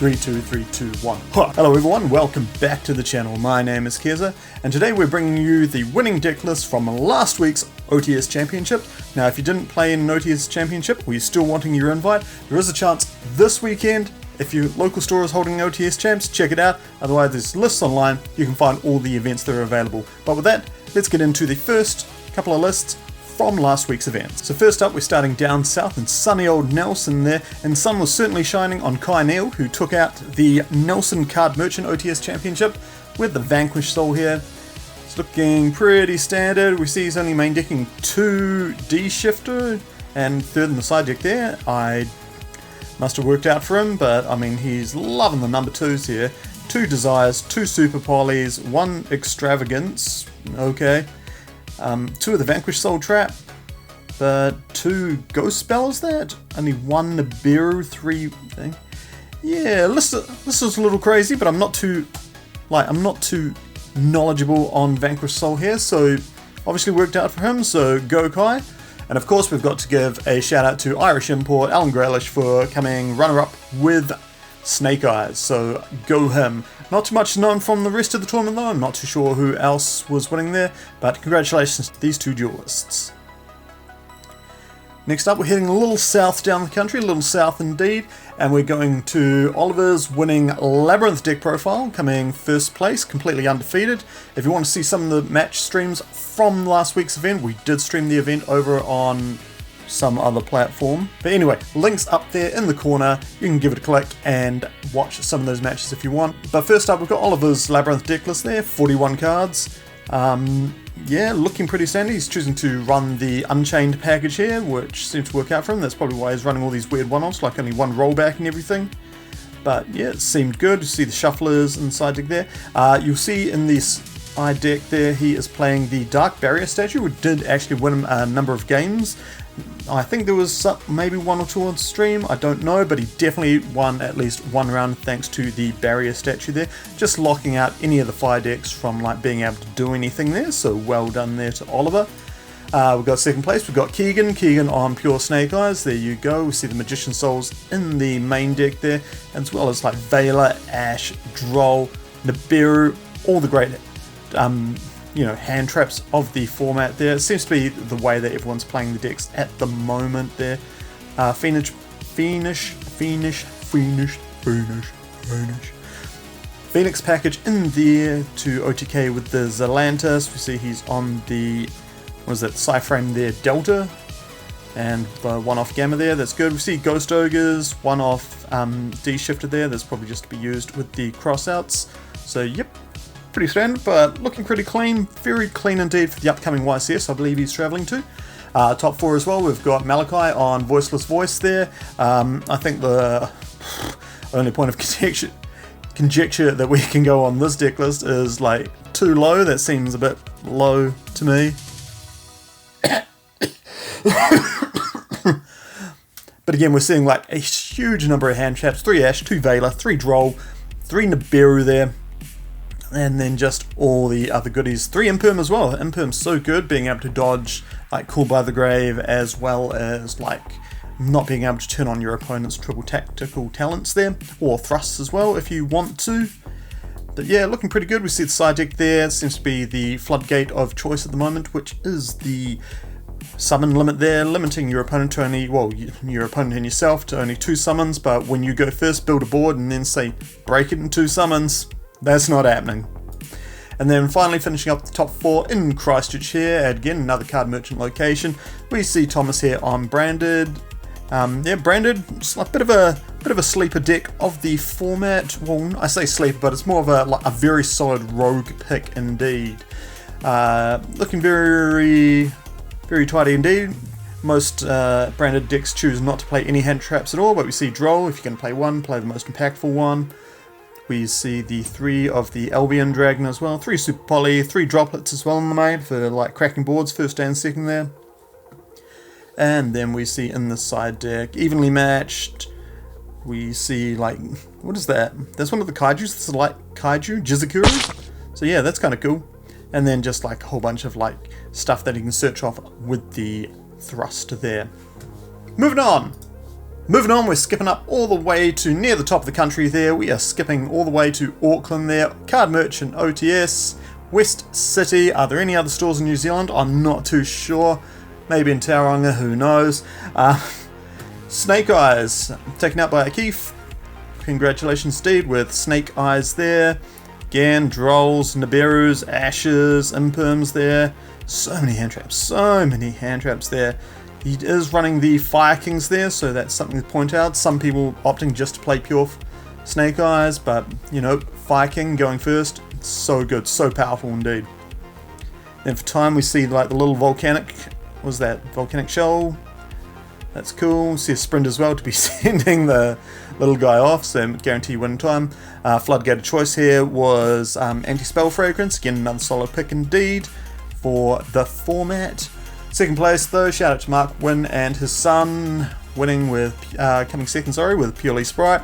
3, 2, 3, 2, 1. Hello everyone, welcome back to the channel. My name is Keza, and today we're bringing you the winning deck list from last week's OTS Championship. Now if you didn't play in an OTS Championship, or you're still wanting your invite, there is a chance this weekend, if your local store is holding OTS Champs, check it out. Otherwise there's lists online, you can find all the events that are available. But with that, let's get into the first couple of lists from last week's events. So first up, we're starting down south in sunny old Nelson there, and sun was certainly shining on Kai Neal, who took out the Nelson Card Merchant OTS Championship with the Vanquish Soul here. It's looking pretty standard. We see he's only main decking 2 D-Shifter and 3rd in the side deck there. I must have worked out for him, but I mean, he's loving the number 2s here. 2 Desires, 2 Super Polys, 1 Extravagance, okay. 2 of the Vanquish Soul Trap, but 2 Ghost Spells that? Only 1 Nibiru, 3 thing. Yeah, this is a little crazy, but I'm not too knowledgeable on Vanquish Soul here, so obviously worked out for him, so go Kai. And of course we've got to give a shout out to Irish Import, Alan Graylish, for coming runner-up with Snake Eyes, so go him. Not too much known from the rest of the tournament though, I'm not too sure who else was winning there, but congratulations to these 2 duelists. Next up, we're heading a little south down the country, a little south indeed, and we're going to Oliver's winning Labrynth deck profile, coming first place, completely undefeated. If you want to see some of the match streams from last week's event, we did stream the event over on some other platform. But anyway, links up there in the corner, you can give it a click and watch some of those matches if you want. But first up, we've got Oliver's Labrynth deck list there, 41 cards. Yeah, looking pretty standard. He's choosing to run the Unchained package here, which seems to work out for him. That's probably why he's running all these weird one-offs, like only 1 rollback and everything. But yeah, it seemed good. You see the shufflers inside deck there. You'll see in this deck there, he is playing the Dark Barrier statue, which did actually win him a number of games. I think there was maybe 1 or 2 on stream, I don't know, but he definitely won at least 1 round thanks to the barrier statue there, just locking out any of the fire decks from like being able to do anything there, so well done there to Oliver. We've got second place, we've got Keegan on Pure Snake Eyes, there you go. We see the Magician Souls in the main deck there, as well as like Veiler, Ash, Droll, Nibiru, all the great hand traps of the format there. It seems to be the way that everyone's playing the decks at the moment there. Phoenix package in there to OTK with the Zelantis. We see he's on the, what is that, Psyframe there, Delta, and the 1-off Gamma there, that's good. We see Ghost Ogres, 1-off D-Shifter there, that's probably just to be used with the crossouts. So yep, pretty standard, but looking pretty clean, very clean indeed for the upcoming YCS I believe he's travelling to. Top 4 as well, we've got Malachi on Voiceless Voice there. I think the only point of conjecture that we can go on this deck list is like too low. That seems a bit low to me. But again, we're seeing like a huge number of hand traps, 3 Ash, 2 Veiler, 3 Droll, 3 Nibiru there. And then just all the other goodies. 3 Imperm as well. Imperm's so good, being able to dodge like Call by the Grave, as well as like not being able to turn on your opponent's triple tactical talents there, or thrusts as well if you want to. But yeah, looking pretty good. We see the side deck there. It seems to be the floodgate of choice at the moment, which is the summon limit there, limiting your opponent to only, well, your opponent and yourself to only 2 summons, but when you go first, build a board and then say break it in 2 summons. That's not happening. And then finally finishing up the top 4 in Christchurch here, and again another card merchant location. We see Thomas here on Branded. Yeah, Branded, it's like a bit of a sleeper deck of the format. Well, I say sleeper, but it's more of a very solid rogue pick indeed. Looking very tidy indeed. Most Branded decks choose not to play any hand traps at all, but we see Droll. If you're going to play one, play the most impactful one. We see the 3 of the Albion Dragon as well, 3 Super Poly, 3 Droplets as well in the main for like cracking boards, first and second there. And then we see in the side deck, evenly matched, we see like, what is that? That's one of the Kaijus, that's a light Kaiju, Jizakuru. So yeah, that's kind of cool. And then just like a whole bunch of like stuff that you can search off with the thrust there. Moving on! Moving on, we're skipping up all the way to near the top of the country there. We are skipping all the way to Auckland there. Card Merchant OTS. West City. Are there any other stores in New Zealand? I'm not too sure. Maybe in Tauranga, who knows. Snake Eyes, taken out by Keith. Congratulations, Steve, with Snake Eyes there. Again, Drolls, Nibiru's, Ashes, Imperms there. So many hand traps there. He is running the Fire Kings there, so that's something to point out. Some people opting just to play pure Snake Eyes, but you know, Fire King going first, so good, so powerful indeed. Then for time we see like the little volcanic, volcanic shell. That's cool. See a sprint as well to be sending the little guy off, so guarantee win time. Floodgate of choice here was Anti-Spell Fragrance, again another solid pick indeed for the format. Second place though, shout out to Mark Wynn and his son, winning with, coming second with Purrely Sprite.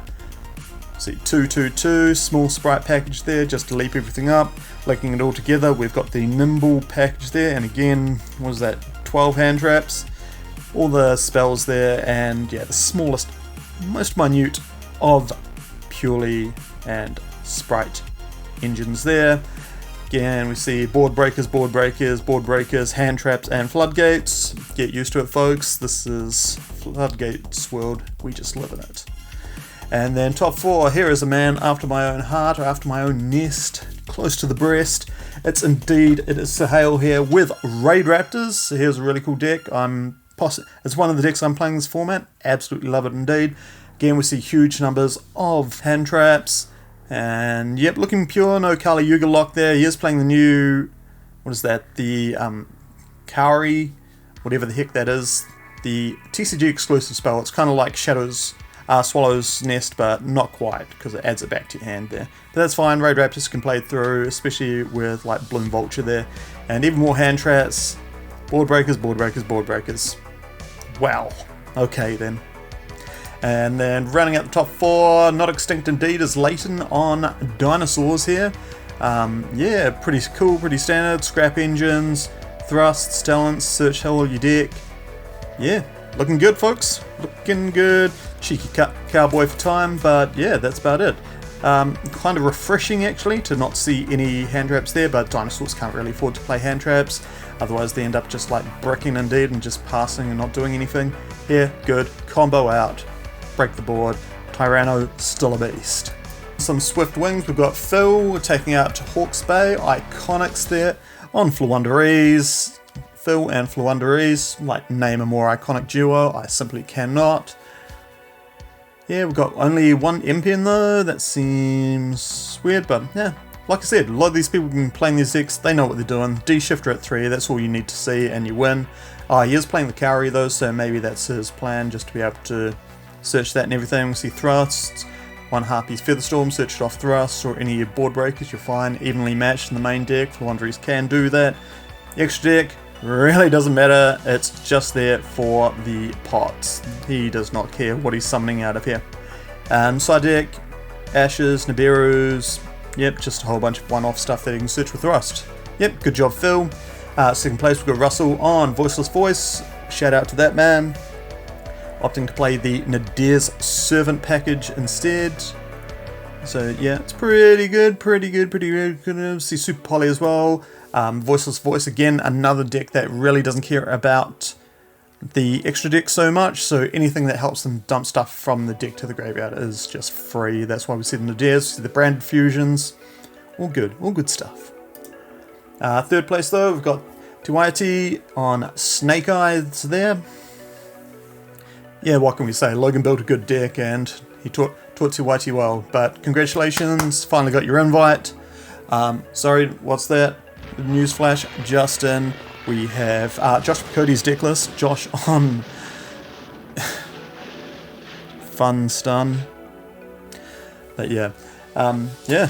See 222, small Sprite package there, just to leap everything up. Linking it all together, we've got the Nimble package there, and again, what was that, 12 hand traps. All the spells there, and yeah, the smallest, most minute of Purrely and Sprite engines there. Again, we see board breakers, hand traps, and floodgates. Get used to it, folks. This is Floodgates world. We just live in it. And then top 4, here is a man after my own heart, or after my own nest, close to the breast. It is Sahale here with Raidraptors. So here's a really cool deck. It's one of the decks I'm playing this format. Absolutely love it indeed. Again, we see huge numbers of hand traps. And yep, looking pure, no Kali Yuga lock there. He is playing the new, what is that? The Kaori, whatever the heck that is. The TCG exclusive spell. It's kind of like Swallow's Nest, but not quite, because it adds it back to your hand there. But that's fine, Raidraptors can play through, especially with like Bloom Vulture there. And even more hand traps. Board breakers. Wow. Okay then. And then rounding out the top 4, not extinct indeed, is Leighton on Dinosaurs here. Yeah, pretty cool, pretty standard. Scrap engines, thrusts, talents, search all your deck. Yeah, looking good, folks. Looking good. Cheeky cowboy for time, but yeah, that's about it. Kind of refreshing actually to not see any hand traps there, but Dinosaurs can't really afford to play hand traps. Otherwise they end up just like bricking indeed and just passing and not doing anything. Here, good. Combo out. Break the board. Tyranno, still a beast. Some swift wings. We've got Phil taking out Hawke's Bay. Iconics there on Floowandereeze. Phil and Floowandereeze. Like, name a more iconic duo. I simply cannot. Yeah, we've got only one Impian though. That seems weird, but yeah. Like I said, a lot of these people have been playing these decks. They know what they're doing. D-shifter at 3. That's all you need to see and you win. He is playing the Kaori though, so maybe that's his plan, just to be able to search that and everything. We see thrusts, 1 Harpy's Featherstorm, search it off thrusts, or any board breakers, you're fine. Evenly matched in the main deck, Floowandereeze can do that. The extra deck really doesn't matter, it's just there for the pots. He does not care what he's summoning out of here. Side deck, Ashes, Nibiru's, yep, just a whole bunch of one-off stuff that you can search with Rust. Yep, good job, Phil. Second place, we've got Russell on Voiceless Voice. Shout out to that man. Opting to play the Nadir's Servant package instead. So yeah, it's pretty good. See Super Poly as well. Voiceless Voice, again, another deck that really doesn't care about the extra deck so much. So anything that helps them dump stuff from the deck to the graveyard is just free. That's why we see the Nadir's, see the branded fusions. All good stuff. Third place though, we've got Tiwaiti on Snake Eyes there. Yeah, what can we say? Logan built a good deck and he taught Tiwaiti well. But congratulations, finally got your invite. Sorry, what's that? Newsflash, Justin. We have Josh Cody's deck list. Josh on Fun Stun. But yeah, yeah.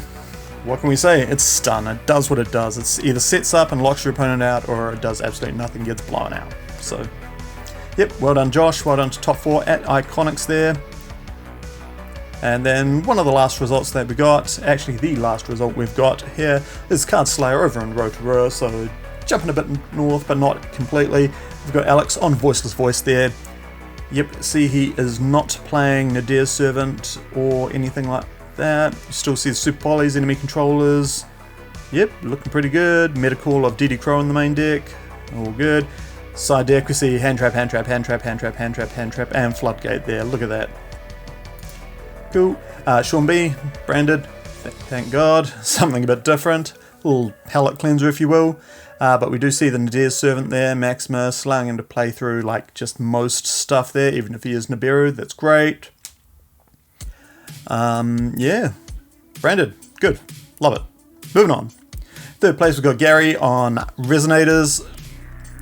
What can we say? It's stun. It does what it does. It's either sets up and locks your opponent out, or it does absolutely nothing, gets blown out. So, yep, well done Josh, well done to top 4 at Iconics there. And then one of the last results that we got, actually the last result we've got here, is Card Slayer over in Rotorua, so jumping a bit north but not completely. We've got Alex on Voiceless Voice there. Yep, see he is not playing Nadir's Servant or anything like that. You still see the Super Polys, enemy controllers. Yep, looking pretty good. Metacall of DD Crow in the main deck. All good. Side deck we see Hand Trap, Hand Trap, Hand Trap, Hand Trap, Hand Trap, Hand Trap, and Floodgate there. Look at that. Cool. Sean B, branded. Thank God. Something a bit different. A little palette cleanser if you will. But we do see the Nadir's Servant there, Maximus, allowing him to play through like just most stuff there, even if he is Nibiru. That's great. Yeah, branded, good, love it. Moving on. Third place we've got Gary on Resonators.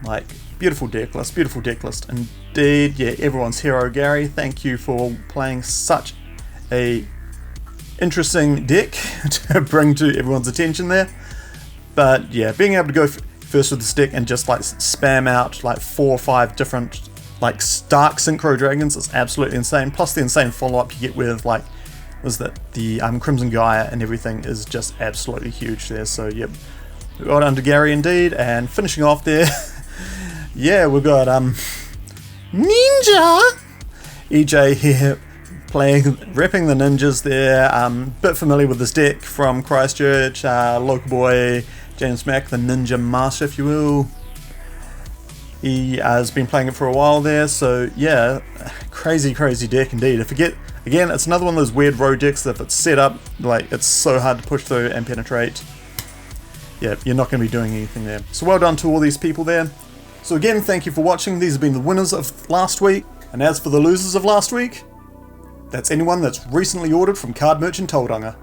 Like, beautiful deck list indeed. Yeah, everyone's hero, Gary. Thank you for playing such a interesting deck to bring to everyone's attention there. But yeah, being able to go first with this deck and just like spam out like 4 or 5 different like Stark Synchro Dragons is absolutely insane. Plus the insane follow-up you get with like, was that the Crimson Gaia and everything is just absolutely huge there. So yep, well done to Gary indeed. And finishing off there, yeah, we've got Ninja EJ here playing, repping the ninjas there. Bit familiar with this deck from Christchurch, local boy James Mack, the Ninja Master if you will. He has been playing it for a while there, so yeah, crazy deck indeed. If you get, again, it's another one of those weird road decks that if it's set up, like it's so hard to push through and penetrate. Yeah, you're not going to be doing anything there. So well done to all these people there. So again, thank you for watching. These have been the winners of last week. And as for the losers of last week, that's anyone that's recently ordered from Card Merchant Tauranga.